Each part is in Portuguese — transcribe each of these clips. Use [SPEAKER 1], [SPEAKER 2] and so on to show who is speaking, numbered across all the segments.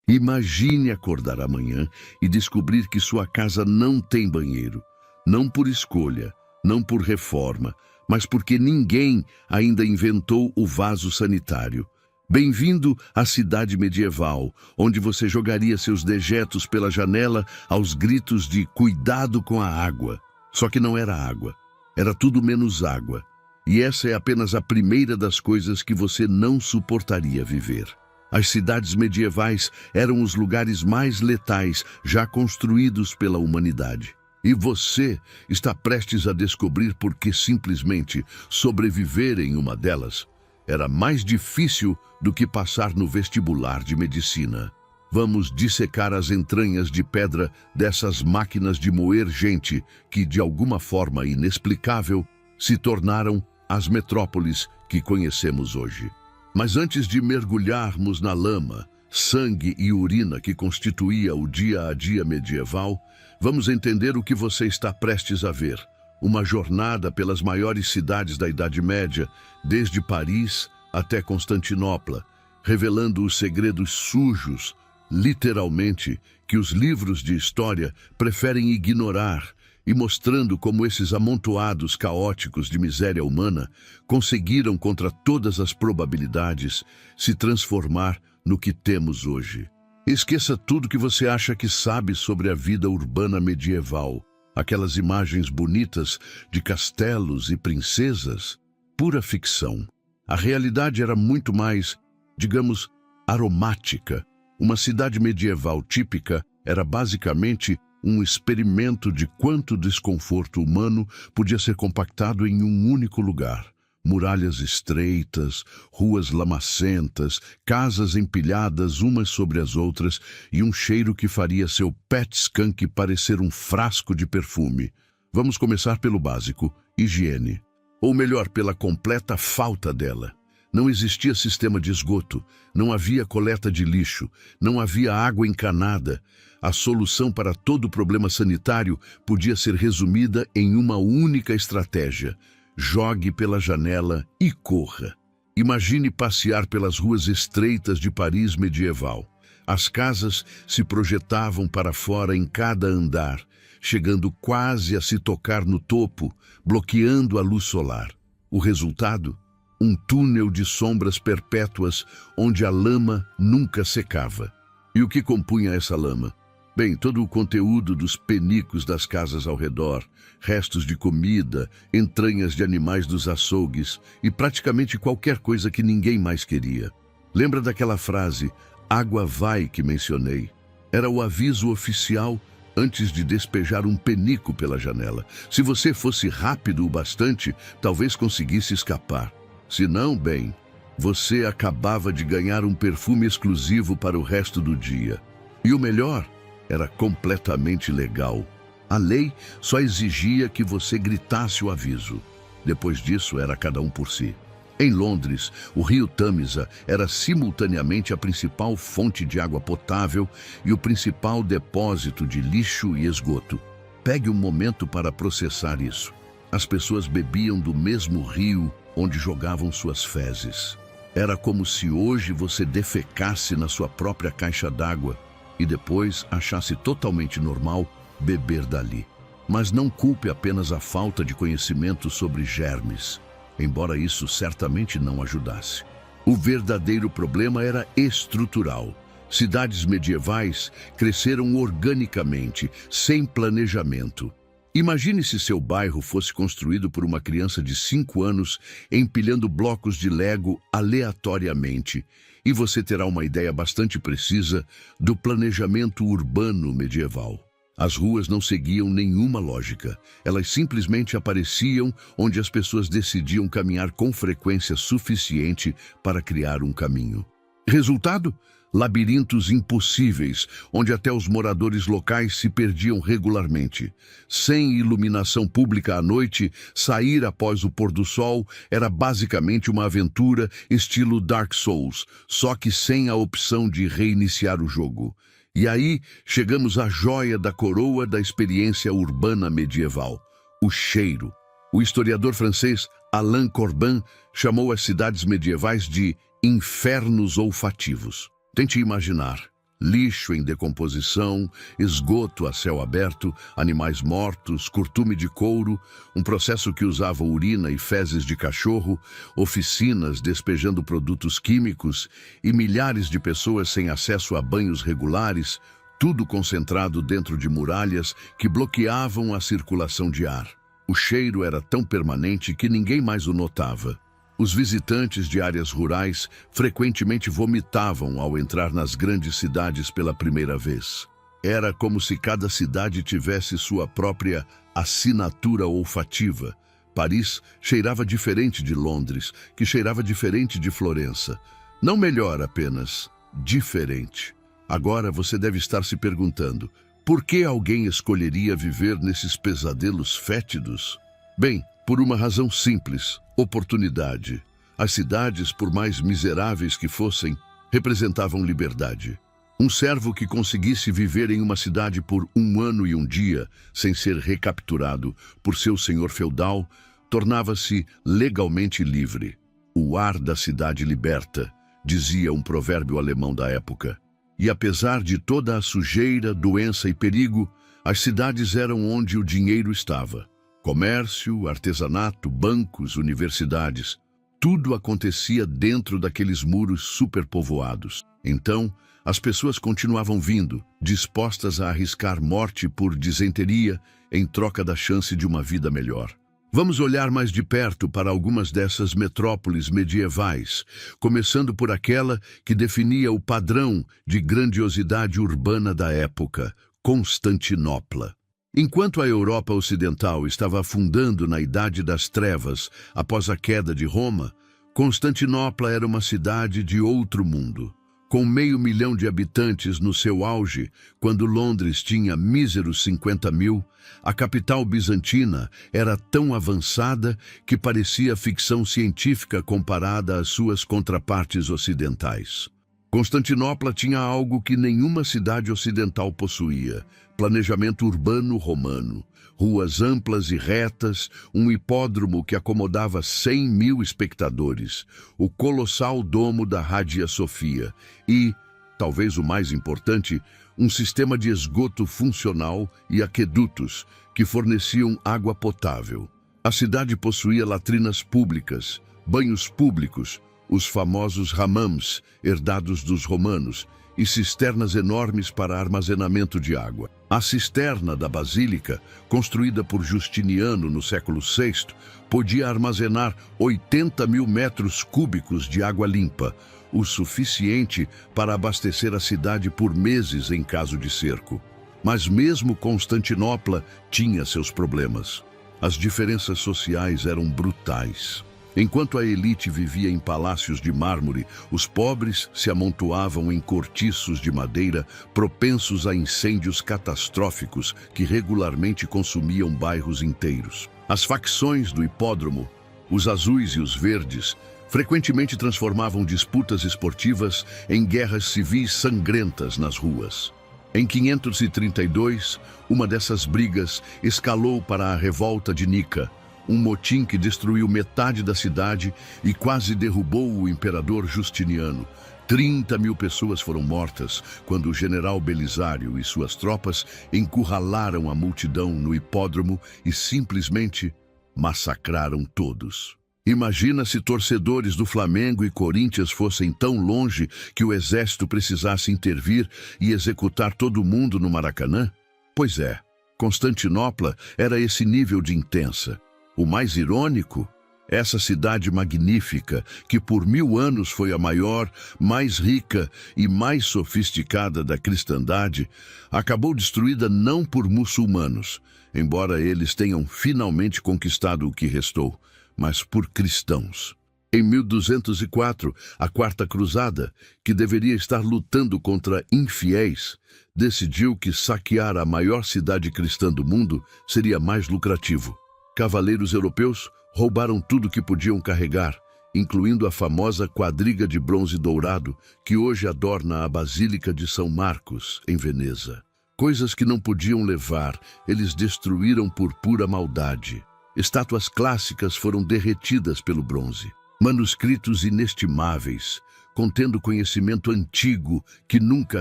[SPEAKER 1] Imagine acordar amanhã e descobrir que sua casa não tem banheiro. Não por escolha, não por reforma, mas porque ninguém ainda inventou o vaso sanitário. Bem-vindo à cidade medieval, onde você jogaria seus dejetos pela janela aos gritos de cuidado com a água. Só que não era água, era tudo menos água. E essa é apenas a primeira das coisas que você não suportaria viver. As cidades medievais eram os lugares mais letais já construídos pela humanidade. E você está prestes a descobrir por que simplesmente sobreviver em uma delas era mais difícil do que passar no vestibular de medicina. Vamos dissecar as entranhas de pedra dessas máquinas de moer gente que, de alguma forma inexplicável, se tornaram as metrópoles que conhecemos hoje. Mas antes de mergulharmos na lama, sangue e urina que constituía o dia a dia medieval, vamos entender o que você está prestes a ver. Uma jornada pelas maiores cidades da Idade Média, desde Paris até Constantinopla, revelando os segredos sujos, literalmente, que os livros de história preferem ignorar, e mostrando como esses amontoados caóticos de miséria humana conseguiram, contra todas as probabilidades, se transformar no que temos hoje. Esqueça tudo que você acha que sabe sobre a vida urbana medieval. Aquelas imagens bonitas de castelos e princesas, pura ficção. A realidade era muito mais, digamos, aromática. Uma cidade medieval típica era basicamente um experimento de quanto desconforto humano podia ser compactado em um único lugar. Muralhas estreitas, ruas lamacentas, casas empilhadas umas sobre as outras e um cheiro que faria seu pet skunk parecer um frasco de perfume. Vamos começar pelo básico: higiene. Ou melhor, pela completa falta dela. Não existia sistema de esgoto, não havia coleta de lixo, não havia água encanada. A solução para todo problema sanitário podia ser resumida em uma única estratégia: jogue pela janela e corra. Imagine passear pelas ruas estreitas de Paris medieval. As casas se projetavam para fora em cada andar, chegando quase a se tocar no topo, bloqueando a luz solar. O resultado? Um túnel de sombras perpétuas onde a lama nunca secava. E o que compunha essa lama? Bem, todo o conteúdo dos penicos das casas ao redor, restos de comida, entranhas de animais dos açougues e praticamente qualquer coisa que ninguém mais queria. Lembra daquela frase, água vai, que mencionei? Era o aviso oficial antes de despejar um penico pela janela. Se você fosse rápido o bastante, talvez conseguisse escapar. Se não, bem, você acabava de ganhar um perfume exclusivo para o resto do dia. E o melhor, era completamente legal. A lei só exigia que você gritasse o aviso. Depois disso, era cada um por si. Em Londres, o rio Tâmisa era simultaneamente a principal fonte de água potável e o principal depósito de lixo e esgoto. Pegue um momento para processar isso. As pessoas bebiam do mesmo rio onde jogavam suas fezes. Era como se hoje você defecasse na sua própria caixa d'água e depois achasse totalmente normal beber dali. Mas não culpe apenas a falta de conhecimento sobre germes, embora isso certamente não ajudasse. O verdadeiro problema era estrutural. Cidades medievais cresceram organicamente, sem planejamento. Imagine se seu bairro fosse construído por uma criança de 5 anos empilhando blocos de Lego aleatoriamente, e você terá uma ideia bastante precisa do planejamento urbano medieval. As ruas não seguiam nenhuma lógica. Elas simplesmente apareciam onde as pessoas decidiam caminhar com frequência suficiente para criar um caminho. Resultado? Labirintos impossíveis, onde até os moradores locais se perdiam regularmente. Sem iluminação pública à noite, sair após o pôr do sol era basicamente uma aventura estilo Dark Souls, só que sem a opção de reiniciar o jogo. E aí chegamos à joia da coroa da experiência urbana medieval: o cheiro. O historiador francês Alain Corbin chamou as cidades medievais de infernos olfativos. Tente imaginar Lixo em decomposição, esgoto a céu aberto, animais mortos, curtume de couro, um processo que usava urina e fezes de cachorro, oficinas despejando produtos químicos e milhares de pessoas sem acesso a banhos regulares, tudo concentrado dentro de muralhas que bloqueavam a circulação de ar. O cheiro era tão permanente que ninguém mais o notava. Os visitantes de áreas rurais frequentemente vomitavam ao entrar nas grandes cidades pela primeira vez. Era como se cada cidade tivesse sua própria assinatura olfativa. Paris cheirava diferente de Londres, que cheirava diferente de Florença. Não melhor apenas, diferente. Agora você deve estar se perguntando, por que alguém escolheria viver nesses pesadelos fétidos? Bem, por uma razão simples: oportunidade. As cidades, por mais miseráveis que fossem, representavam liberdade. Um servo que conseguisse viver em uma cidade por 1 ano e 1 dia, sem ser recapturado por seu senhor feudal, tornava-se legalmente livre. O ar da cidade liberta, dizia um provérbio alemão da época. E apesar de toda a sujeira, doença e perigo, as cidades eram onde o dinheiro estava. Comércio, artesanato, bancos, universidades, tudo acontecia dentro daqueles muros superpovoados. Então, as pessoas continuavam vindo, dispostas a arriscar morte por disenteria em troca da chance de uma vida melhor. Vamos olhar mais de perto para algumas dessas metrópoles medievais, começando por aquela que definia o padrão de grandiosidade urbana da época, Constantinopla. Enquanto a Europa Ocidental estava afundando na Idade das Trevas após a queda de Roma, Constantinopla era uma cidade de outro mundo. Com 500 mil de habitantes no seu auge, quando Londres tinha míseros 50.000, a capital bizantina era tão avançada que parecia ficção científica comparada às suas contrapartes ocidentais. Constantinopla tinha algo que nenhuma cidade ocidental possuía: planejamento urbano romano, ruas amplas e retas, um hipódromo que acomodava 100.000 espectadores, o colossal domo da Hagia Sophia e, talvez o mais importante, um sistema de esgoto funcional e aquedutos que forneciam água potável. A cidade possuía latrinas públicas, banhos públicos, os famosos hammams, herdados dos romanos, e cisternas enormes para armazenamento de água. A cisterna da Basílica, construída por Justiniano no século VI, podia armazenar 80.000 metros cúbicos de água limpa, o suficiente para abastecer a cidade por meses em caso de cerco. Mas mesmo Constantinopla tinha seus problemas. As diferenças sociais eram brutais. Enquanto a elite vivia em palácios de mármore, os pobres se amontoavam em cortiços de madeira propensos a incêndios catastróficos que regularmente consumiam bairros inteiros. As facções do hipódromo, os azuis e os verdes, frequentemente transformavam disputas esportivas em guerras civis sangrentas nas ruas. Em 532, uma dessas brigas escalou para a revolta de Nica, um motim que destruiu metade da cidade e quase derrubou o imperador Justiniano. 30.000 pessoas foram mortas quando o general Belisário e suas tropas encurralaram a multidão no hipódromo e simplesmente massacraram todos. Imagina se torcedores do Flamengo e Corinthians fossem tão longe que o exército precisasse intervir e executar todo mundo no Maracanã? Pois é, Constantinopla era esse nível de intensa. O mais irônico, essa cidade magnífica, que por 1000 anos foi a maior, mais rica e mais sofisticada da cristandade, acabou destruída não por muçulmanos, embora eles tenham finalmente conquistado o que restou, mas por cristãos. Em 1204, a Quarta Cruzada, que deveria estar lutando contra infiéis, decidiu que saquear a maior cidade cristã do mundo seria mais lucrativo. Cavaleiros europeus roubaram tudo que podiam carregar, incluindo a famosa quadriga de bronze dourado que hoje adorna a Basílica de São Marcos, em Veneza. Coisas que não podiam levar, eles destruíram por pura maldade. Estátuas clássicas foram derretidas pelo bronze. Manuscritos inestimáveis, contendo conhecimento antigo que nunca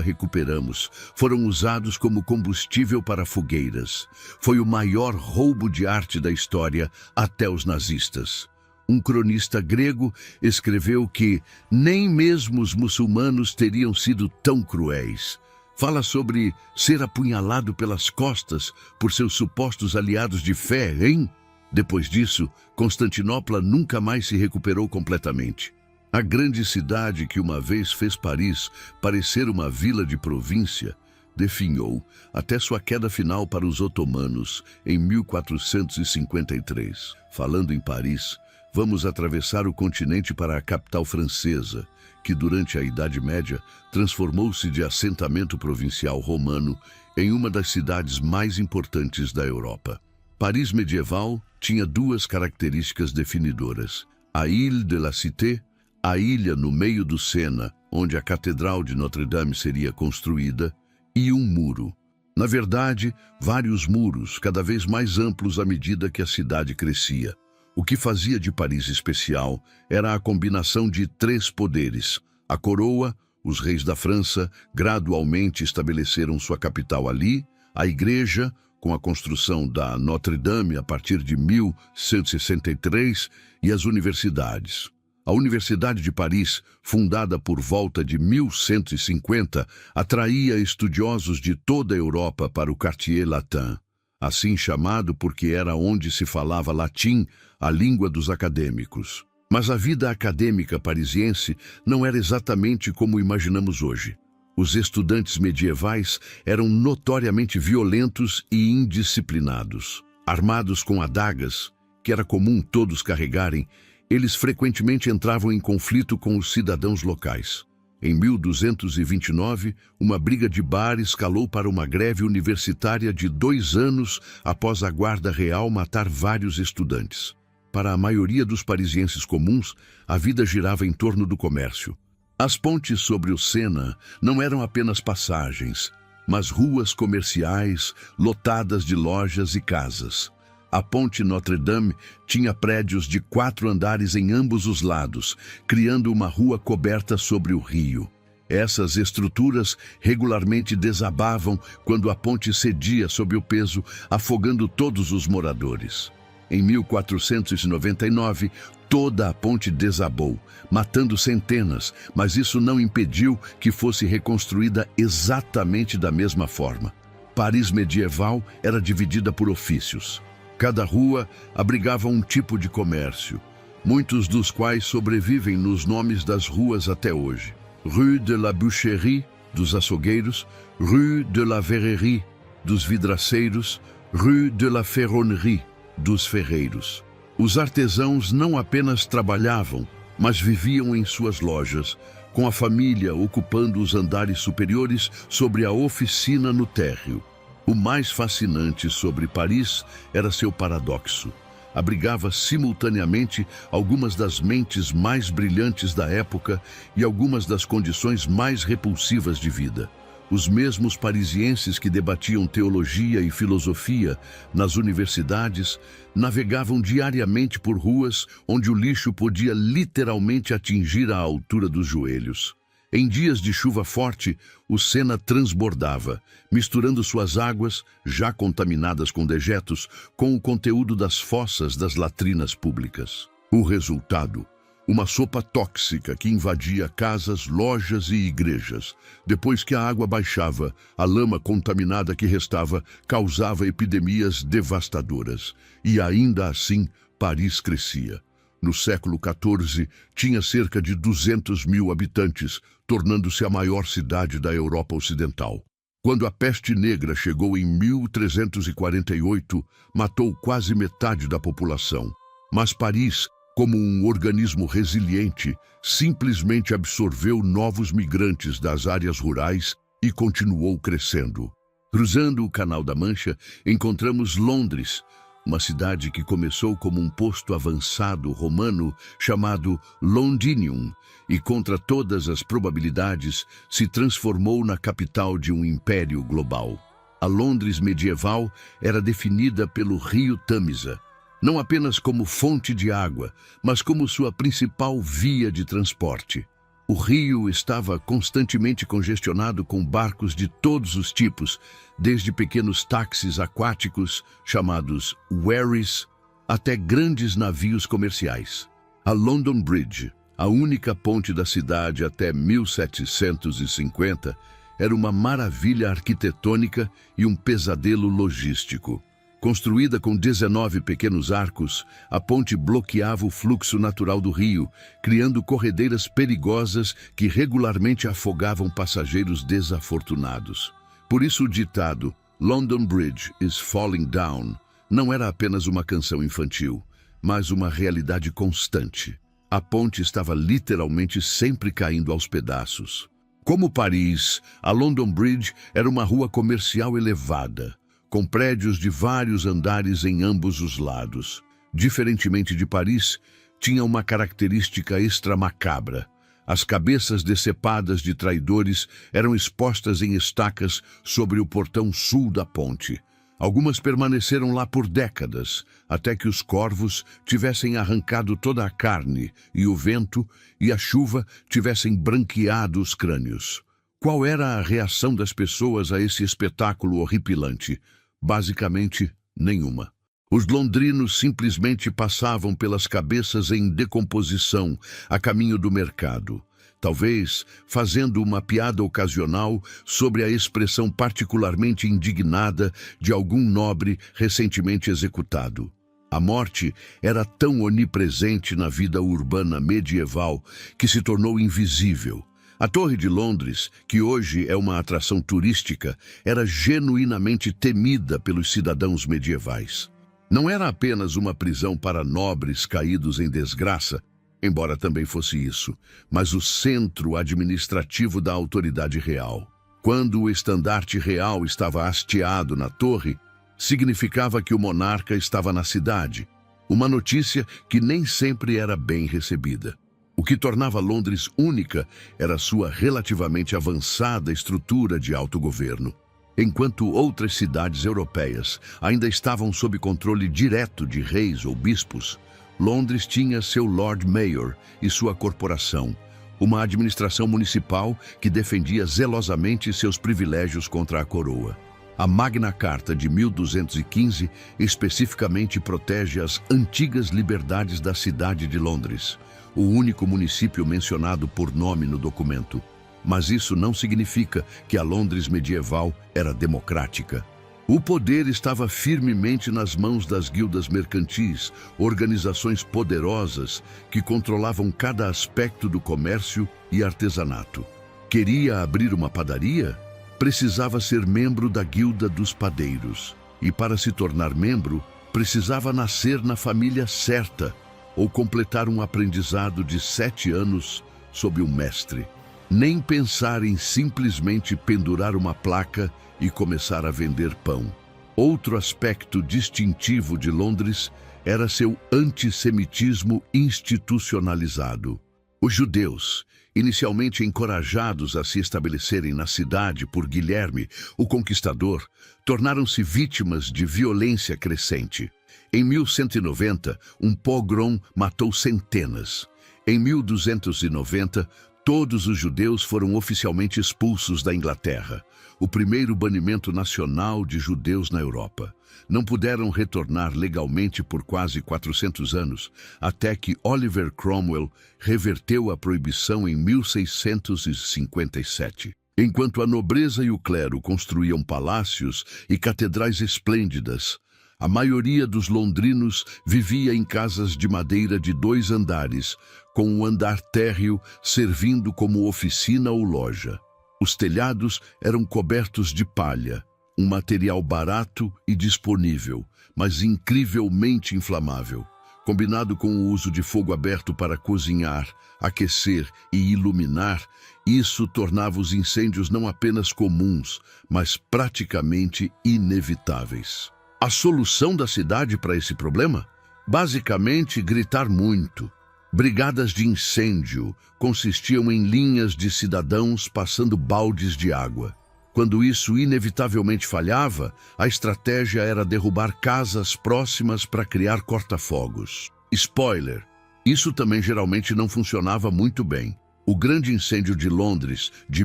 [SPEAKER 1] recuperamos, foram usados como combustível para fogueiras. Foi o maior roubo de arte da história até os nazistas. Um cronista grego escreveu que nem mesmo os muçulmanos teriam sido tão cruéis. Fala sobre ser apunhalado pelas costas por seus supostos aliados de fé, hein? Depois disso, Constantinopla nunca mais se recuperou completamente. A grande cidade que uma vez fez Paris parecer uma vila de província, definhou até sua queda final para os otomanos em 1453. Falando em Paris, vamos atravessar o continente para a capital francesa, que durante a Idade Média transformou-se de assentamento provincial romano em uma das cidades mais importantes da Europa. Paris medieval tinha duas características definidoras: a Île de la Cité, a ilha no meio do Sena, onde a Catedral de Notre-Dame seria construída, e um muro. Na verdade, vários muros, cada vez mais amplos à medida que a cidade crescia. O que fazia de Paris especial era a combinação de três poderes. A coroa, os reis da França, gradualmente estabeleceram sua capital ali, a igreja, com a construção da Notre-Dame a partir de 1163, e as universidades. A Universidade de Paris, fundada por volta de 1150, atraía estudiosos de toda a Europa para o Quartier Latin, assim chamado porque era onde se falava latim, a língua dos acadêmicos. Mas a vida acadêmica parisiense não era exatamente como imaginamos hoje. Os estudantes medievais eram notoriamente violentos e indisciplinados. Armados com adagas, que era comum todos carregarem, eles frequentemente entravam em conflito com os cidadãos locais. Em 1229, uma briga de bar escalou para uma greve universitária de 2 anos após a Guarda Real matar vários estudantes. Para a maioria dos parisienses comuns, a vida girava em torno do comércio. As pontes sobre o Sena não eram apenas passagens, mas ruas comerciais lotadas de lojas e casas. A ponte Notre-Dame tinha prédios de 4 andares em ambos os lados, criando uma rua coberta sobre o rio. Essas estruturas regularmente desabavam quando a ponte cedia sob o peso, afogando todos os moradores. Em 1499, toda a ponte desabou, matando centenas, mas isso não impediu que fosse reconstruída exatamente da mesma forma. Paris medieval era dividida por ofícios. Cada rua abrigava um tipo de comércio, muitos dos quais sobrevivem nos nomes das ruas até hoje. Rue de la Boucherie, dos açougueiros, Rue de la Verrerie, dos vidraceiros, Rue de la Ferronnerie, dos ferreiros. Os artesãos não apenas trabalhavam, mas viviam em suas lojas, com a família ocupando os andares superiores sobre a oficina no térreo. O mais fascinante sobre Paris era seu paradoxo. Abrigava simultaneamente algumas das mentes mais brilhantes da época e algumas das condições mais repulsivas de vida. Os mesmos parisienses que debatiam teologia e filosofia nas universidades navegavam diariamente por ruas onde o lixo podia literalmente atingir a altura dos joelhos. Em dias de chuva forte, o Sena transbordava, misturando suas águas, já contaminadas com dejetos, com o conteúdo das fossas das latrinas públicas. O resultado: uma sopa tóxica que invadia casas, lojas e igrejas. Depois que a água baixava, a lama contaminada que restava causava epidemias devastadoras. E ainda assim, Paris crescia. No século XIV, tinha cerca de 200 mil habitantes, tornando-se a maior cidade da Europa Ocidental. Quando a peste negra chegou em 1348, matou quase metade da população. Mas Paris, como um organismo resiliente, simplesmente absorveu novos migrantes das áreas rurais e continuou crescendo. Cruzando o Canal da Mancha, encontramos Londres, uma cidade que começou como um posto avançado romano chamado Londinium e, contra todas as probabilidades, se transformou na capital de um império global. A Londres medieval era definida pelo rio Tâmisa, não apenas como fonte de água, mas como sua principal via de transporte. O rio estava constantemente congestionado com barcos de todos os tipos, desde pequenos táxis aquáticos, chamados wherries, até grandes navios comerciais. A London Bridge, a única ponte da cidade até 1750, era uma maravilha arquitetônica e um pesadelo logístico. Construída com 19 pequenos arcos, a ponte bloqueava o fluxo natural do rio, criando corredeiras perigosas que regularmente afogavam passageiros desafortunados. Por isso o ditado "London Bridge is falling down" não era apenas uma canção infantil, mas uma realidade constante. A ponte estava literalmente sempre caindo aos pedaços. Como Paris, a London Bridge era uma rua comercial elevada, com prédios de vários andares em ambos os lados. Diferentemente de Paris, tinha uma característica extra macabra. As cabeças decepadas de traidores eram expostas em estacas sobre o portão sul da ponte. Algumas permaneceram lá por décadas, até que os corvos tivessem arrancado toda a carne e o vento e a chuva tivessem branqueado os crânios. Qual era a reação das pessoas a esse espetáculo horripilante? Basicamente, nenhuma. Os londrinos simplesmente passavam pelas cabeças em decomposição a caminho do mercado, talvez fazendo uma piada ocasional sobre a expressão particularmente indignada de algum nobre recentemente executado. A morte era tão onipresente na vida urbana medieval que se tornou invisível. A Torre de Londres, que hoje é uma atração turística, era genuinamente temida pelos cidadãos medievais. Não era apenas uma prisão para nobres caídos em desgraça, embora também fosse isso, mas o centro administrativo da autoridade real. Quando o estandarte real estava hasteado na torre, significava que o monarca estava na cidade, uma notícia que nem sempre era bem recebida. O que tornava Londres única era sua relativamente avançada estrutura de autogoverno. Enquanto outras cidades europeias ainda estavam sob controle direto de reis ou bispos, Londres tinha seu Lord Mayor e sua corporação, uma administração municipal que defendia zelosamente seus privilégios contra a coroa. A Magna Carta de 1215 especificamente protege as antigas liberdades da cidade de Londres, o único município mencionado por nome no documento. Mas isso não significa que a Londres medieval era democrática. O poder estava firmemente nas mãos das guildas mercantis, organizações poderosas que controlavam cada aspecto do comércio e artesanato. Queria abrir uma padaria? Precisava ser membro da guilda dos padeiros. E para se tornar membro, precisava nascer na família certa ou completar um aprendizado de 7 anos sob um mestre. Nem pensar em simplesmente pendurar uma placa e começar a vender pão. Outro aspecto distintivo de Londres era seu antissemitismo institucionalizado. Os judeus, inicialmente encorajados a se estabelecerem na cidade por Guilherme, o Conquistador, tornaram-se vítimas de violência crescente. Em 1190, um pogrom matou centenas. Em 1290, todos os judeus foram oficialmente expulsos da Inglaterra, o primeiro banimento nacional de judeus na Europa. Não puderam retornar legalmente por quase 400 anos, até que Oliver Cromwell reverteu a proibição em 1657. Enquanto a nobreza e o clero construíam palácios e catedrais esplêndidas, a maioria dos londrinos vivia em casas de madeira de 2 andares, com o andar térreo servindo como oficina ou loja. Os telhados eram cobertos de palha, um material barato e disponível, mas incrivelmente inflamável. Combinado com o uso de fogo aberto para cozinhar, aquecer e iluminar, isso tornava os incêndios não apenas comuns, mas praticamente inevitáveis. A solução da cidade para esse problema? Basicamente, gritar muito. Brigadas de incêndio consistiam em linhas de cidadãos passando baldes de água. Quando isso inevitavelmente falhava, a estratégia era derrubar casas próximas para criar corta-fogos. Spoiler: isso também geralmente não funcionava muito bem. O Grande Incêndio de Londres, de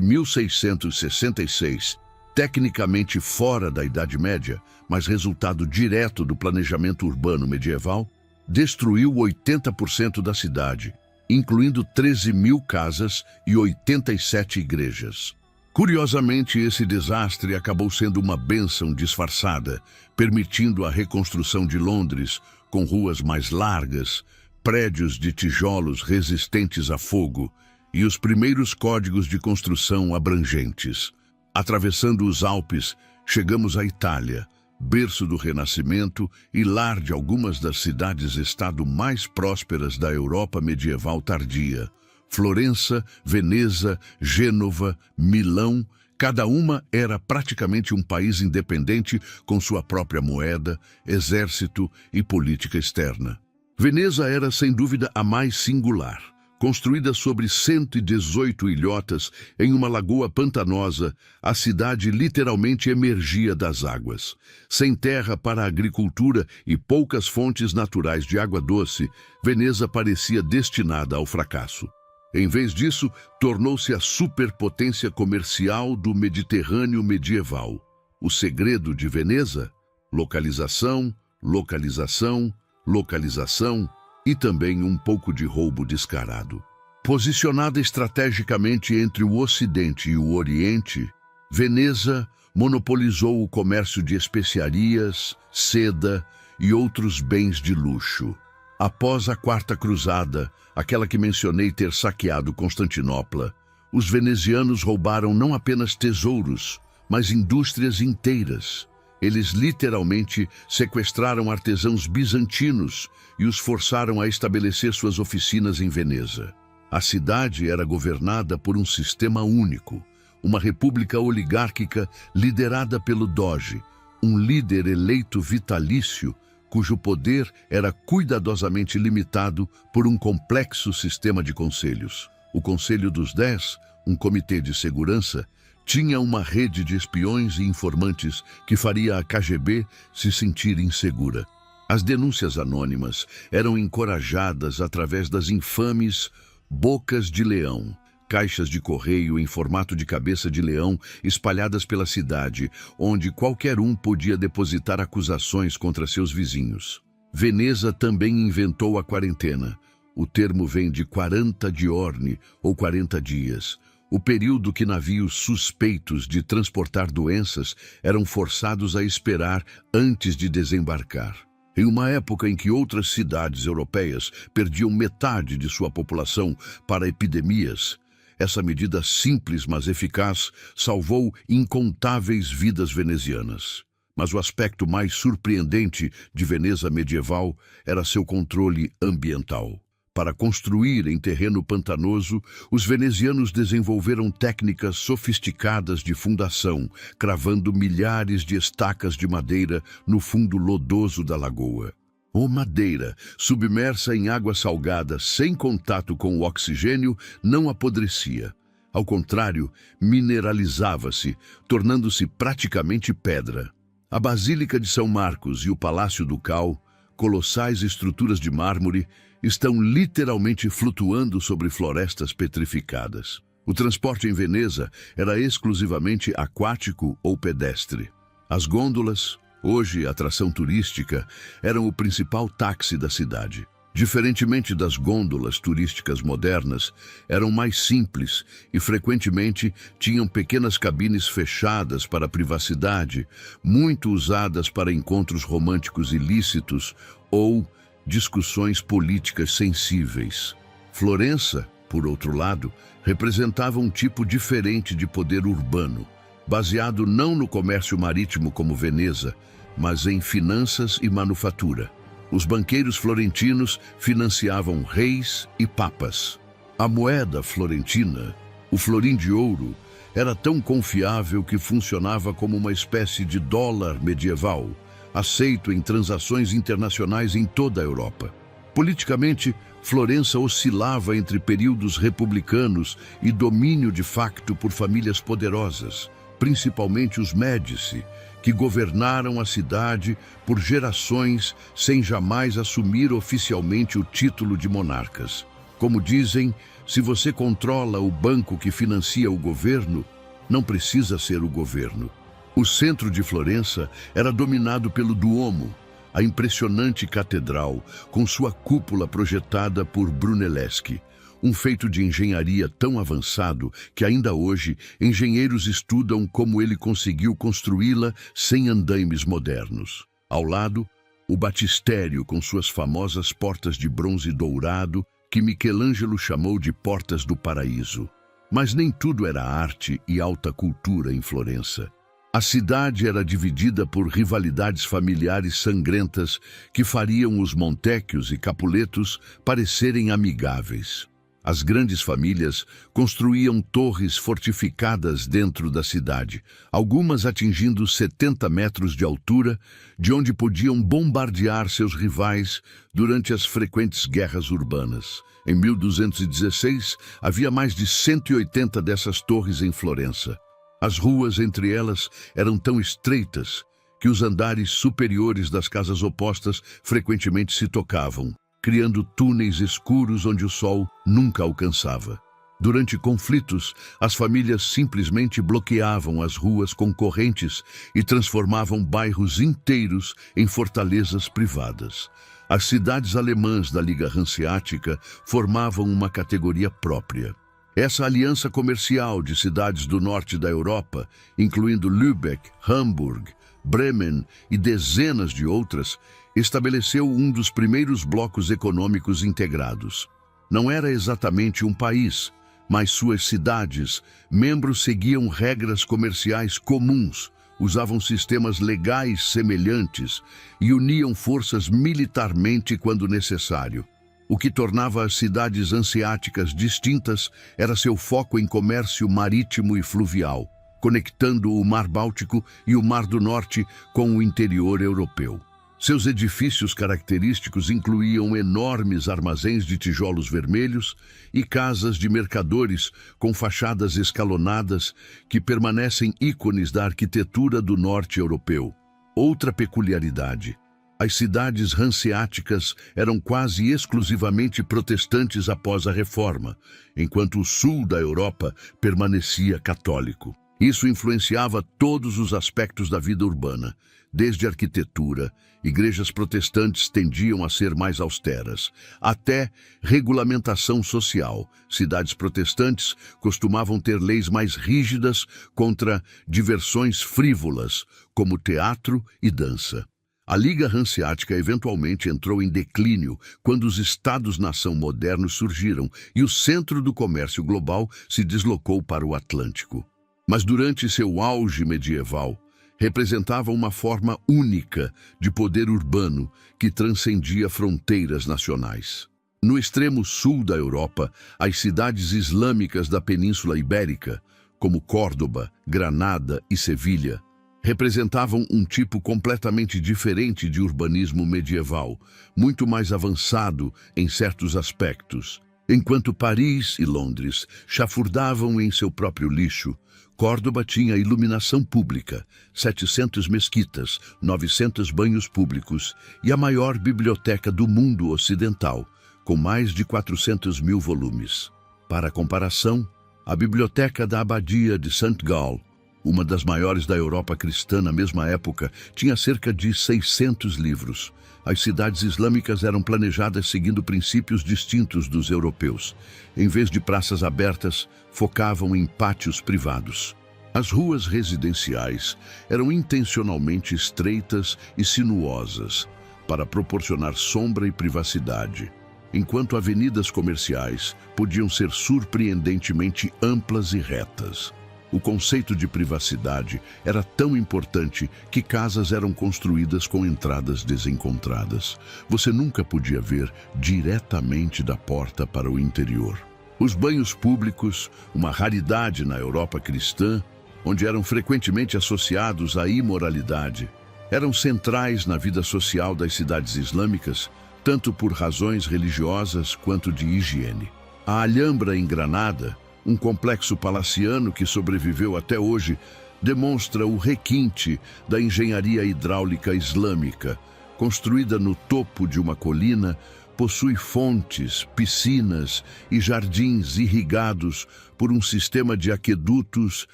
[SPEAKER 1] 1666, tecnicamente fora da Idade Média, mas resultado direto do planejamento urbano medieval, destruiu 80% da cidade, incluindo 13.000 casas e 87 igrejas. Curiosamente, esse desastre acabou sendo uma bênção disfarçada, permitindo a reconstrução de Londres com ruas mais largas, prédios de tijolos resistentes a fogo e os primeiros códigos de construção abrangentes. Atravessando os Alpes, chegamos à Itália, berço do Renascimento e lar de algumas das cidades-estado mais prósperas da Europa medieval tardia. Florença, Veneza, Gênova, Milão, cada uma era praticamente um país independente com sua própria moeda, exército e política externa. Veneza era, sem dúvida, a mais singular. Construída sobre 118 ilhotas em uma lagoa pantanosa, a cidade literalmente emergia das águas. Sem terra para a agricultura e poucas fontes naturais de água doce, Veneza parecia destinada ao fracasso. Em vez disso, tornou-se a superpotência comercial do Mediterrâneo medieval. O segredo de Veneza? Localização, localização, localização e também um pouco de roubo descarado. Posicionada estrategicamente entre o Ocidente e o Oriente, Veneza monopolizou o comércio de especiarias, seda e outros bens de luxo. Após a Quarta Cruzada, aquela que mencionei ter saqueado Constantinopla, os venezianos roubaram não apenas tesouros, mas indústrias inteiras. Eles literalmente sequestraram artesãos bizantinos e os forçaram a estabelecer suas oficinas em Veneza. A cidade era governada por um sistema único, uma república oligárquica liderada pelo Doge, um líder eleito vitalício, cujo poder era cuidadosamente limitado por um complexo sistema de conselhos. O Conselho dos 10, um comitê de segurança, tinha uma rede de espiões e informantes que faria a KGB se sentir insegura. As denúncias anônimas eram encorajadas através das infames bocas de leão, caixas de correio em formato de cabeça de leão espalhadas pela cidade, onde qualquer um podia depositar acusações contra seus vizinhos. Veneza também inventou a quarentena. O termo vem de 40 diurni, ou 40 dias, o período que navios suspeitos de transportar doenças eram forçados a esperar antes de desembarcar. Em uma época em que outras cidades europeias perdiam metade de sua população para epidemias, essa medida simples, mas eficaz, salvou incontáveis vidas venezianas. Mas o aspecto mais surpreendente de Veneza medieval era seu controle ambiental. Para construir em terreno pantanoso, os venezianos desenvolveram técnicas sofisticadas de fundação, cravando milhares de estacas de madeira no fundo lodoso da lagoa. Ou madeira, submersa em água salgada sem contato com o oxigênio, não apodrecia. Ao contrário, mineralizava-se, tornando-se praticamente pedra. A Basílica de São Marcos e o Palácio Ducal, colossais estruturas de mármore, estão literalmente flutuando sobre florestas petrificadas. O transporte em Veneza era exclusivamente aquático ou pedestre. As gôndolas, hoje atração turística, eram o principal táxi da cidade. Diferentemente das gôndolas turísticas modernas, eram mais simples e frequentemente tinham pequenas cabines fechadas para a privacidade, muito usadas para encontros românticos ilícitos ou discussões políticas sensíveis. Florença, por outro lado, representava um tipo diferente de poder urbano, baseado não no comércio marítimo como Veneza, mas em finanças e manufatura. Os banqueiros florentinos financiavam reis e papas. A moeda florentina, o florim de ouro, era tão confiável que funcionava como uma espécie de dólar medieval, aceito em transações internacionais em toda a Europa. Politicamente, Florença oscilava entre períodos republicanos e domínio de facto por famílias poderosas, principalmente os Médici, que governaram a cidade por gerações sem jamais assumir oficialmente o título de monarcas. Como dizem, Se você controla o banco que financia o governo, não precisa ser o governo. O centro de Florença era dominado pelo Duomo, a impressionante catedral, com sua cúpula projetada por Brunelleschi, um feito de engenharia tão avançado que ainda hoje engenheiros estudam como ele conseguiu construí-la sem andaimes modernos. Ao lado, o batistério com suas famosas portas de bronze dourado, que Michelangelo chamou de Portas do Paraíso. Mas nem tudo era arte e alta cultura em Florença. A cidade era dividida por rivalidades familiares sangrentas que fariam os Montecchios e Capuletos parecerem amigáveis. As grandes famílias construíam torres fortificadas dentro da cidade, algumas atingindo 70 metros de altura, de onde podiam bombardear seus rivais durante as frequentes guerras urbanas. Em 1216, havia mais de 180 dessas torres em Florença. As ruas entre elas eram tão estreitas que os andares superiores das casas opostas frequentemente se tocavam, criando túneis escuros onde o sol nunca alcançava. Durante conflitos, as famílias simplesmente bloqueavam as ruas com correntes e transformavam bairros inteiros em fortalezas privadas. As cidades alemãs da Liga Hanseática formavam uma categoria própria. Essa aliança comercial de cidades do norte da Europa, incluindo Lübeck, Hamburg, Bremen e dezenas de outras, estabeleceu um dos primeiros blocos econômicos integrados. Não era exatamente um país, mas suas cidades, membros seguiam regras comerciais comuns, usavam sistemas legais semelhantes e uniam forças militarmente quando necessário. O que tornava as cidades hanseáticas distintas era seu foco em comércio marítimo e fluvial, conectando o Mar Báltico e o Mar do Norte com o interior europeu. Seus edifícios característicos incluíam enormes armazéns de tijolos vermelhos e casas de mercadores com fachadas escalonadas que permanecem ícones da arquitetura do norte europeu. Outra peculiaridade: as cidades hanseáticas eram quase exclusivamente protestantes após a Reforma, enquanto o sul da Europa permanecia católico. Isso influenciava todos os aspectos da vida urbana. Desde a arquitetura, igrejas protestantes tendiam a ser mais austeras, até regulamentação social. Cidades protestantes costumavam ter leis mais rígidas contra diversões frívolas, como teatro e dança. A Liga Hanseática eventualmente entrou em declínio quando os Estados-nação modernos surgiram e o centro do comércio global se deslocou para o Atlântico. Mas durante seu auge medieval, representava uma forma única de poder urbano que transcendia fronteiras nacionais. No extremo sul da Europa, as cidades islâmicas da Península Ibérica, como Córdoba, Granada e Sevilha, representavam um tipo completamente diferente de urbanismo medieval, muito mais avançado em certos aspectos. Enquanto Paris e Londres chafurdavam em seu próprio lixo, Córdoba tinha iluminação pública, 700 mesquitas, 900 banhos públicos e a maior biblioteca do mundo ocidental, com mais de 400 mil volumes. Para comparação, a biblioteca da Abadia de St. Gall, uma das maiores da Europa cristã na mesma época, tinha cerca de 600 livros. As cidades islâmicas eram planejadas seguindo princípios distintos dos europeus. Em vez de praças abertas, focavam em pátios privados. As ruas residenciais eram intencionalmente estreitas e sinuosas, para proporcionar sombra e privacidade, enquanto avenidas comerciais podiam ser surpreendentemente amplas e retas. O conceito de privacidade era tão importante que casas eram construídas com entradas desencontradas. Você nunca podia ver diretamente da porta para o interior. Os banhos públicos, uma raridade na Europa cristã, onde eram frequentemente associados à imoralidade, eram centrais na vida social das cidades islâmicas, tanto por razões religiosas quanto de higiene. A Alhambra em Granada, um complexo palaciano que sobreviveu até hoje, demonstra o requinte da engenharia hidráulica islâmica, construída no topo de uma colina possui fontes, piscinas e jardins irrigados por um sistema de aquedutos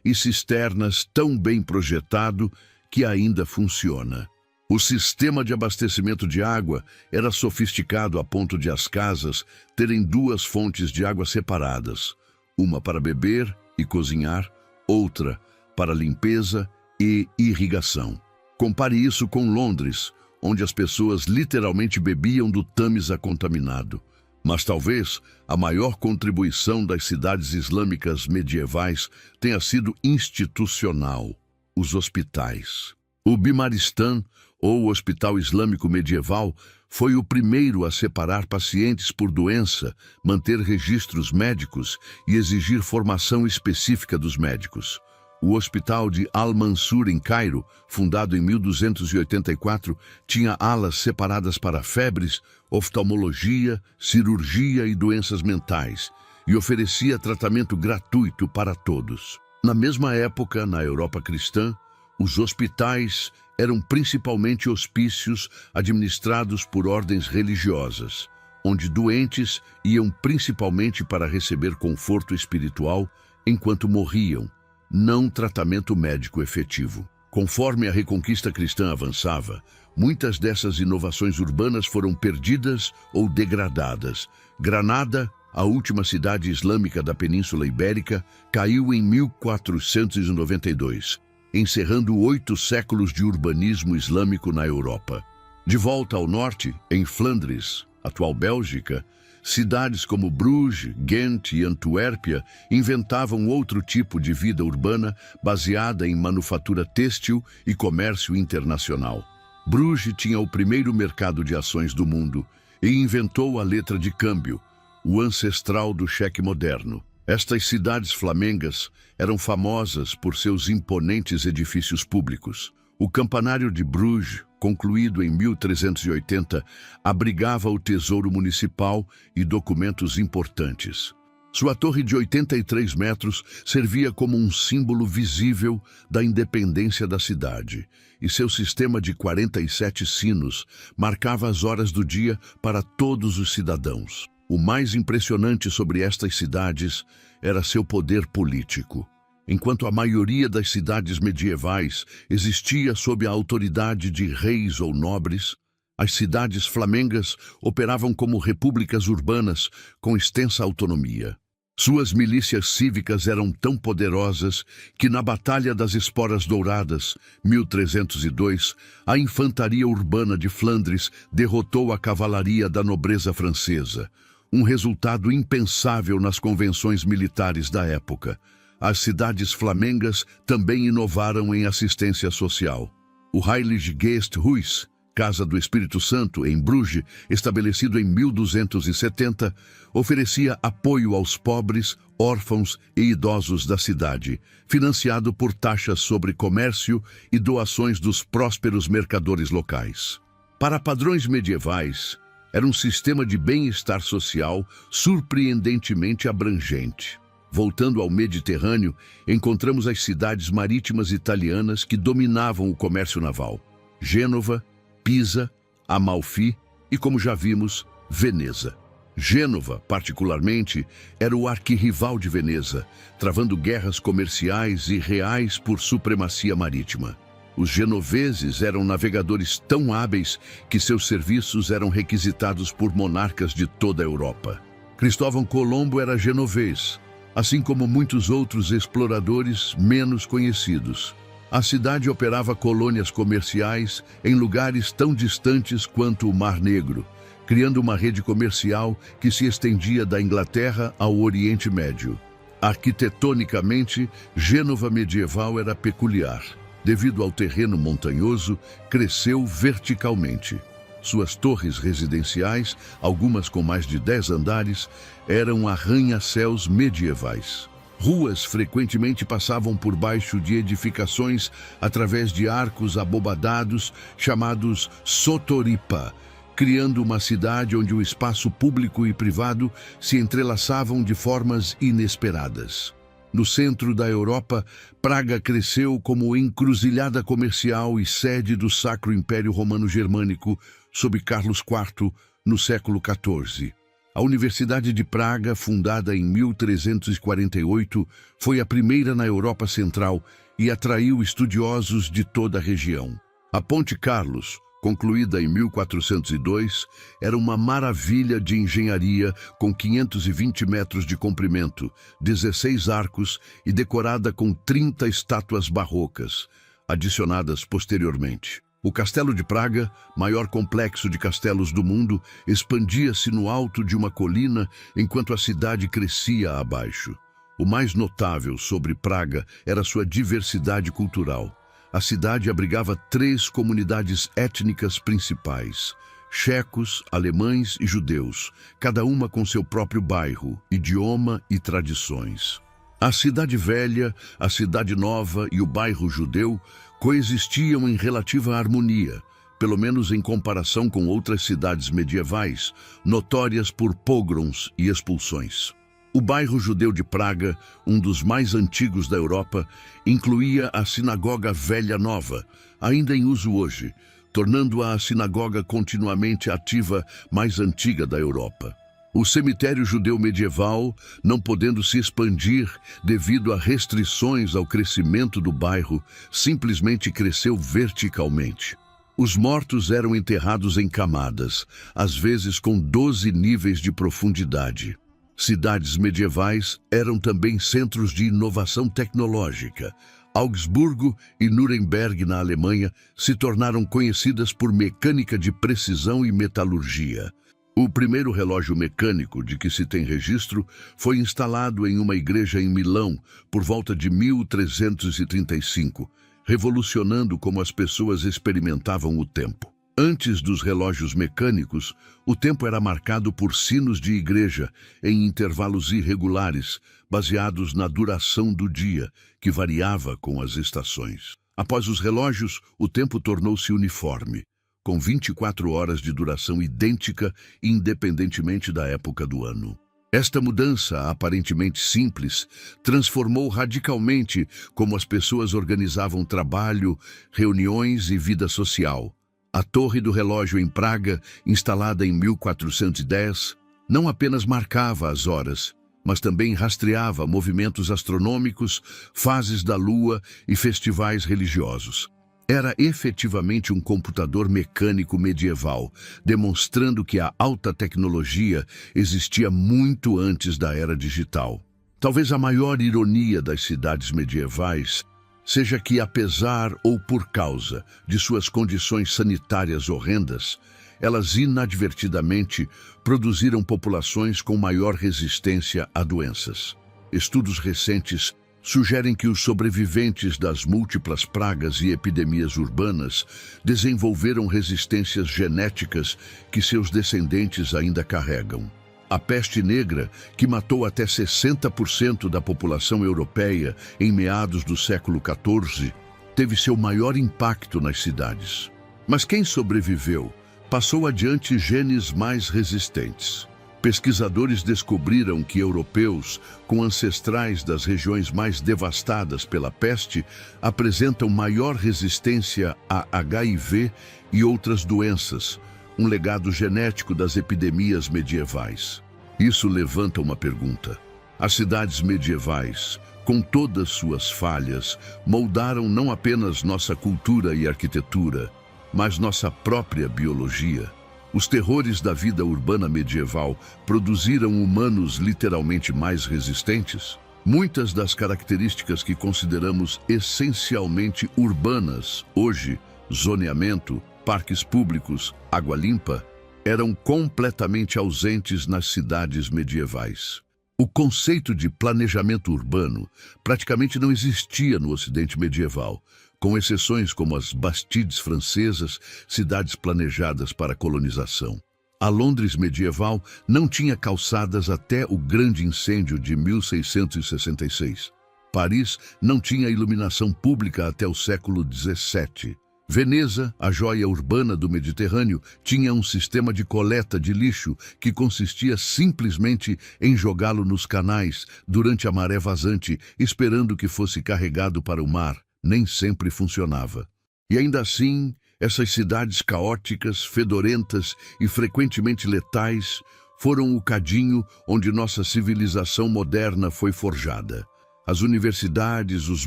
[SPEAKER 1] e cisternas tão bem projetado que ainda funciona. O sistema de abastecimento de água era sofisticado a ponto de as casas terem duas fontes de água separadas, uma para beber e cozinhar, outra para limpeza e irrigação. Compare isso com Londres, onde as pessoas literalmente bebiam do Tâmisa contaminado. Mas talvez a maior contribuição das cidades islâmicas medievais tenha sido institucional: os hospitais. O Bimaristan, ou Hospital Islâmico Medieval, foi o primeiro a separar pacientes por doença, manter registros médicos e exigir formação específica dos médicos. O Hospital de Al-Mansur, em Cairo, fundado em 1284, tinha alas separadas para febres, oftalmologia, cirurgia e doenças mentais, e oferecia tratamento gratuito para todos. Na mesma época, na Europa cristã, os hospitais eram principalmente hospícios administrados por ordens religiosas, onde doentes iam principalmente para receber conforto espiritual enquanto morriam, não tratamento médico efetivo. Conforme a reconquista cristã avançava, muitas dessas inovações urbanas foram perdidas ou degradadas. Granada, a última cidade islâmica da Península Ibérica, caiu em 1492, encerrando 8 séculos de urbanismo islâmico na Europa. De volta ao norte, em Flandres, atual Bélgica, cidades como Bruges, Ghent e Antuérpia inventavam outro tipo de vida urbana baseada em manufatura têxtil e comércio internacional. Bruges tinha o primeiro mercado de ações do mundo e inventou a letra de câmbio, o ancestral do cheque moderno. Estas cidades flamengas eram famosas por seus imponentes edifícios públicos. O campanário de Bruges, concluído em 1380, abrigava o tesouro municipal e documentos importantes. Sua torre de 83 metros servia como um símbolo visível da independência da cidade, e seu sistema de 47 sinos marcava as horas do dia para todos os cidadãos. O mais impressionante sobre estas cidades era seu poder político. Enquanto a maioria das cidades medievais existia sob a autoridade de reis ou nobres, as cidades flamengas operavam como repúblicas urbanas com extensa autonomia. Suas milícias cívicas eram tão poderosas que na Batalha das Esporas Douradas, 1302, a infantaria urbana de Flandres derrotou a cavalaria da nobreza francesa, um resultado impensável nas convenções militares da época. As cidades flamengas também inovaram em assistência social. O Heilige Geesthuis, Casa do Espírito Santo, em Bruges, estabelecido em 1270, oferecia apoio aos pobres, órfãos e idosos da cidade, financiado por taxas sobre comércio e doações dos prósperos mercadores locais. Para padrões medievais, era um sistema de bem-estar social surpreendentemente abrangente. Voltando ao Mediterrâneo, encontramos as cidades marítimas italianas que dominavam o comércio naval: Gênova, Pisa, Amalfi e, como já vimos, Veneza. Gênova, particularmente, era o arquirrival de Veneza, travando guerras comerciais e reais por supremacia marítima. Os genoveses eram navegadores tão hábeis que seus serviços eram requisitados por monarcas de toda a Europa. Cristóvão Colombo era genovês, assim como muitos outros exploradores menos conhecidos. A cidade operava colônias comerciais em lugares tão distantes quanto o Mar Negro, criando uma rede comercial que se estendia da Inglaterra ao Oriente Médio. Arquitetonicamente, Gênova medieval era peculiar. Devido ao terreno montanhoso, cresceu verticalmente. Suas torres residenciais, algumas com mais de 10 andares, eram arranha-céus medievais. Ruas frequentemente passavam por baixo de edificações através de arcos abobadados chamados sotoripa, criando uma cidade onde o espaço público e privado se entrelaçavam de formas inesperadas. No centro da Europa, Praga cresceu como encruzilhada comercial e sede do Sacro Império Romano Germânico sob Carlos IV no século XIV. A Universidade de Praga, fundada em 1348, foi a primeira na Europa Central e atraiu estudiosos de toda a região. A Ponte Carlos, concluída em 1402, era uma maravilha de engenharia com 520 metros de comprimento, 16 arcos e decorada com 30 estátuas barrocas, adicionadas posteriormente. O Castelo de Praga, maior complexo de castelos do mundo, expandia-se no alto de uma colina enquanto a cidade crescia abaixo. O mais notável sobre Praga era sua diversidade cultural. A cidade abrigava 3 comunidades étnicas principais: checos, alemães e judeus, cada uma com seu próprio bairro, idioma e tradições. A Cidade Velha, a Cidade Nova e o bairro judeu coexistiam em relativa harmonia, pelo menos em comparação com outras cidades medievais, notórias por pogroms e expulsões. O bairro judeu de Praga, um dos mais antigos da Europa, incluía a Sinagoga Velha Nova, ainda em uso hoje, tornando-a a sinagoga continuamente ativa mais antiga da Europa. O cemitério judeu medieval, não podendo se expandir devido a restrições ao crescimento do bairro, simplesmente cresceu verticalmente. Os mortos eram enterrados em camadas, às vezes com 12 níveis de profundidade. Cidades medievais eram também centros de inovação tecnológica. Augsburgo e Nuremberg, na Alemanha, se tornaram conhecidas por mecânica de precisão e metalurgia. O primeiro relógio mecânico de que se tem registro foi instalado em uma igreja em Milão por volta de 1335, revolucionando como as pessoas experimentavam o tempo. Antes dos relógios mecânicos, o tempo era marcado por sinos de igreja em intervalos irregulares, baseados na duração do dia, que variava com as estações. Após os relógios, o tempo tornou-se uniforme, com 24 horas de duração idêntica, independentemente da época do ano. Esta mudança, aparentemente simples, transformou radicalmente como as pessoas organizavam trabalho, reuniões e vida social. A Torre do Relógio em Praga, instalada em 1410, não apenas marcava as horas, mas também rastreava movimentos astronômicos, fases da Lua e festivais religiosos. Era efetivamente um computador mecânico medieval, demonstrando que a alta tecnologia existia muito antes da era digital. Talvez a maior ironia das cidades medievais seja que, apesar ou por causa de suas condições sanitárias horrendas, elas inadvertidamente produziram populações com maior resistência a doenças. Estudos recentes sugerem que os sobreviventes das múltiplas pragas e epidemias urbanas desenvolveram resistências genéticas que seus descendentes ainda carregam. A peste negra, que matou até 60% da população europeia em meados do século XIV, teve seu maior impacto nas cidades. Mas quem sobreviveu passou adiante genes mais resistentes. Pesquisadores descobriram que europeus com ancestrais das regiões mais devastadas pela peste apresentam maior resistência a HIV e outras doenças, um legado genético das epidemias medievais. Isso levanta uma pergunta. As cidades medievais, com todas suas falhas, moldaram não apenas nossa cultura e arquitetura, mas nossa própria biologia. Os terrores da vida urbana medieval produziram humanos literalmente mais resistentes? Muitas das características que consideramos essencialmente urbanas hoje, zoneamento, parques públicos, água limpa, eram completamente ausentes nas cidades medievais. O conceito de planejamento urbano praticamente não existia no Ocidente medieval, com exceções como as Bastides francesas, cidades planejadas para colonização. A Londres medieval não tinha calçadas até o Grande Incêndio de 1666. Paris não tinha iluminação pública até o século XVII. Veneza, a joia urbana do Mediterrâneo, tinha um sistema de coleta de lixo que consistia simplesmente em jogá-lo nos canais durante a maré vazante, esperando que fosse carregado para o mar. Nem sempre funcionava. E ainda assim, essas cidades caóticas, fedorentas e frequentemente letais foram o cadinho onde nossa civilização moderna foi forjada. As universidades, os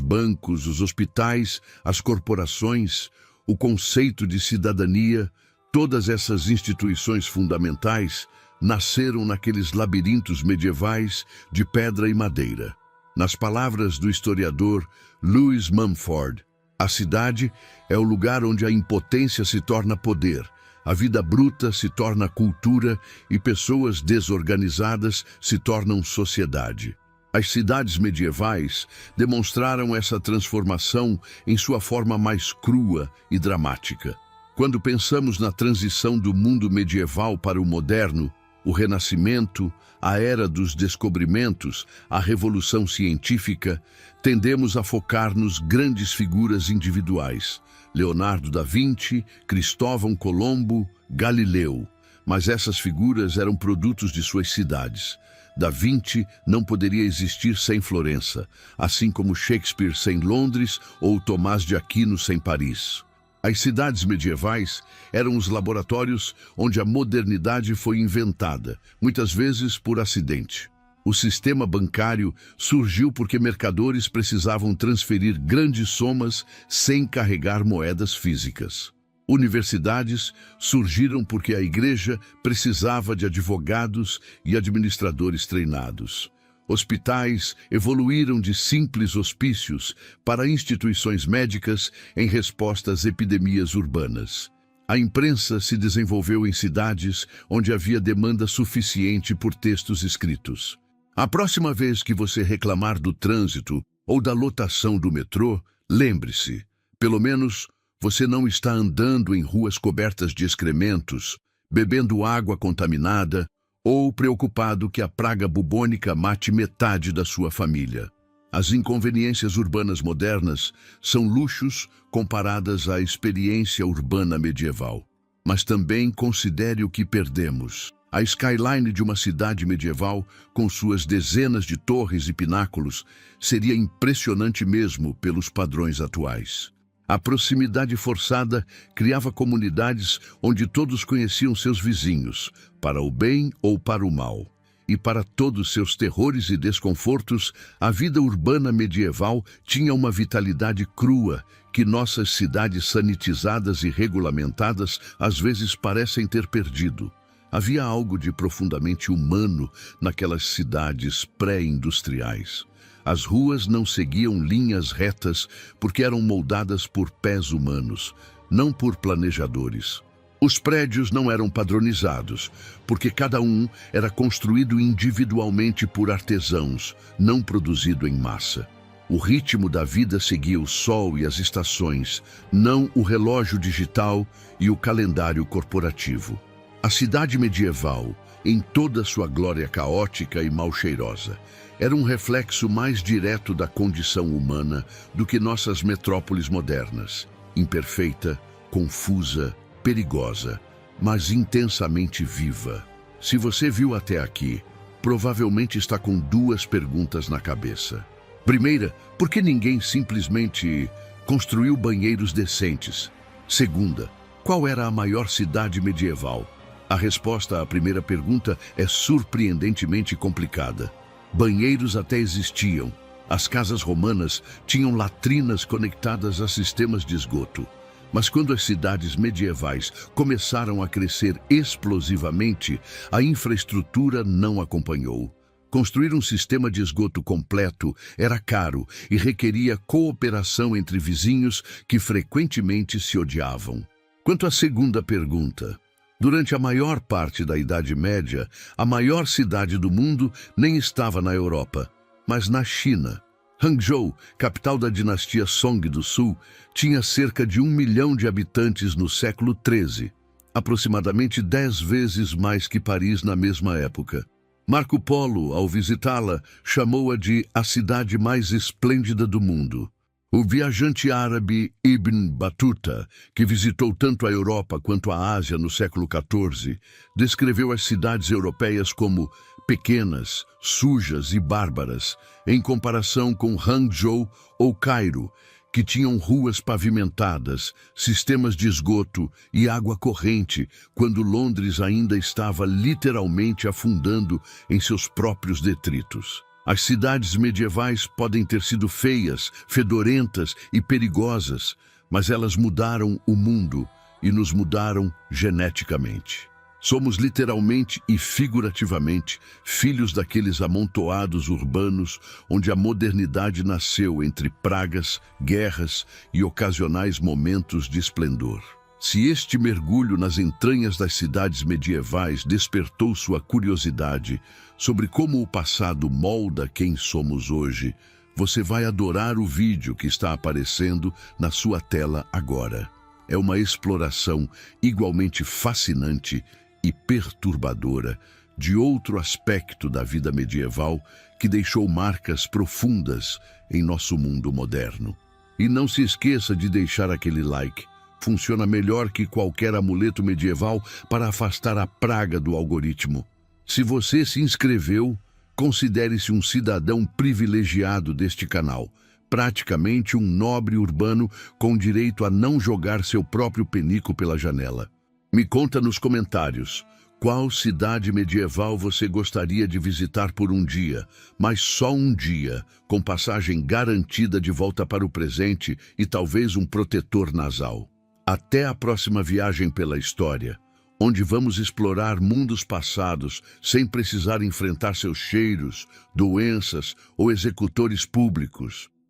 [SPEAKER 1] bancos, os hospitais, as corporações, o conceito de cidadania, todas essas instituições fundamentais nasceram naqueles labirintos medievais de pedra e madeira. Nas palavras do historiador Lewis Mumford, a cidade é o lugar onde a impotência se torna poder, a vida bruta se torna cultura e pessoas desorganizadas se tornam sociedade. As cidades medievais demonstraram essa transformação em sua forma mais crua e dramática. Quando pensamos na transição do mundo medieval para o moderno, o Renascimento, a Era dos Descobrimentos, a Revolução Científica, tendemos a focar nos grandes figuras individuais. Leonardo da Vinci, Cristóvão Colombo, Galileu. Mas essas figuras eram produtos de suas cidades. Da Vinci não poderia existir sem Florença, assim como Shakespeare sem Londres ou Tomás de Aquino sem Paris. As cidades medievais eram os laboratórios onde a modernidade foi inventada, muitas vezes por acidente. O sistema bancário surgiu porque mercadores precisavam transferir grandes somas sem carregar moedas físicas. Universidades surgiram porque a igreja precisava de advogados e administradores treinados. Hospitais evoluíram de simples hospícios para instituições médicas em resposta às epidemias urbanas. A imprensa se desenvolveu em cidades onde havia demanda suficiente por textos escritos. A próxima vez que você reclamar do trânsito ou da lotação do metrô, lembre-se, pelo menos você não está andando em ruas cobertas de excrementos, bebendo água contaminada ou preocupado que a praga bubônica mate metade da sua família. As inconveniências urbanas modernas são luxos comparadas à experiência urbana medieval. Mas também considere o que perdemos. A skyline de uma cidade medieval, com suas dezenas de torres e pináculos, seria impressionante mesmo pelos padrões atuais. A proximidade forçada criava comunidades onde todos conheciam seus vizinhos, para o bem ou para o mal. E para todos seus terrores e desconfortos, a vida urbana medieval tinha uma vitalidade crua que nossas cidades sanitizadas e regulamentadas às vezes parecem ter perdido. Havia algo de profundamente humano naquelas cidades pré-industriais. As ruas não seguiam linhas retas porque eram moldadas por pés humanos, não por planejadores. Os prédios não eram padronizados, porque cada um era construído individualmente por artesãos, não produzido em massa. O ritmo da vida seguia o sol e as estações, não o relógio digital e o calendário corporativo. A cidade medieval, em toda sua glória caótica e mal-cheirosa, era um reflexo mais direto da condição humana do que nossas metrópoles modernas, imperfeita, confusa, perigosa, mas intensamente viva. Se você viu até aqui, provavelmente está com duas perguntas na cabeça. Primeira, por que ninguém simplesmente construiu banheiros decentes? Segunda, qual era a maior cidade medieval? A resposta à primeira pergunta é surpreendentemente complicada. Banheiros até existiam. As casas romanas tinham latrinas conectadas a sistemas de esgoto. Mas quando as cidades medievais começaram a crescer explosivamente, a infraestrutura não acompanhou. Construir um sistema de esgoto completo era caro e requeria cooperação entre vizinhos que frequentemente se odiavam. Quanto à segunda pergunta, durante a maior parte da Idade Média, a maior cidade do mundo nem estava na Europa, mas na China. Hangzhou, capital da dinastia Song do Sul, tinha cerca de 1 milhão de habitantes no século XIII, aproximadamente 10 vezes mais que Paris na mesma época. Marco Polo, ao visitá-la, chamou-a de a cidade mais esplêndida do mundo. O viajante árabe Ibn Battuta, que visitou tanto a Europa quanto a Ásia no século XIV, descreveu as cidades europeias como pequenas, sujas e bárbaras, em comparação com Hangzhou ou Cairo, que tinham ruas pavimentadas, sistemas de esgoto e água corrente, quando Londres ainda estava literalmente afundando em seus próprios detritos. As cidades medievais podem ter sido feias, fedorentas e perigosas, mas elas mudaram o mundo e nos mudaram geneticamente. Somos literalmente e figurativamente filhos daqueles amontoados urbanos onde a modernidade nasceu entre pragas, guerras e ocasionais momentos de esplendor. Se este mergulho nas entranhas das cidades medievais despertou sua curiosidade sobre como o passado molda quem somos hoje, você vai adorar o vídeo que está aparecendo na sua tela agora. É uma exploração igualmente fascinante e perturbadora de outro aspecto da vida medieval que deixou marcas profundas em nosso mundo moderno. E não se esqueça de deixar aquele like. Funciona melhor que qualquer amuleto medieval para afastar a praga do algoritmo. Se você se inscreveu, considere-se um cidadão privilegiado deste canal, praticamente um nobre urbano com direito a não jogar seu próprio penico pela janela. Me conta nos comentários qual cidade medieval você gostaria de visitar por um dia, mas só um dia, com passagem garantida de volta para o presente e talvez um protetor nasal. Até a próxima viagem pela história, onde vamos explorar mundos passados sem precisar enfrentar seus cheiros, doenças ou executores públicos.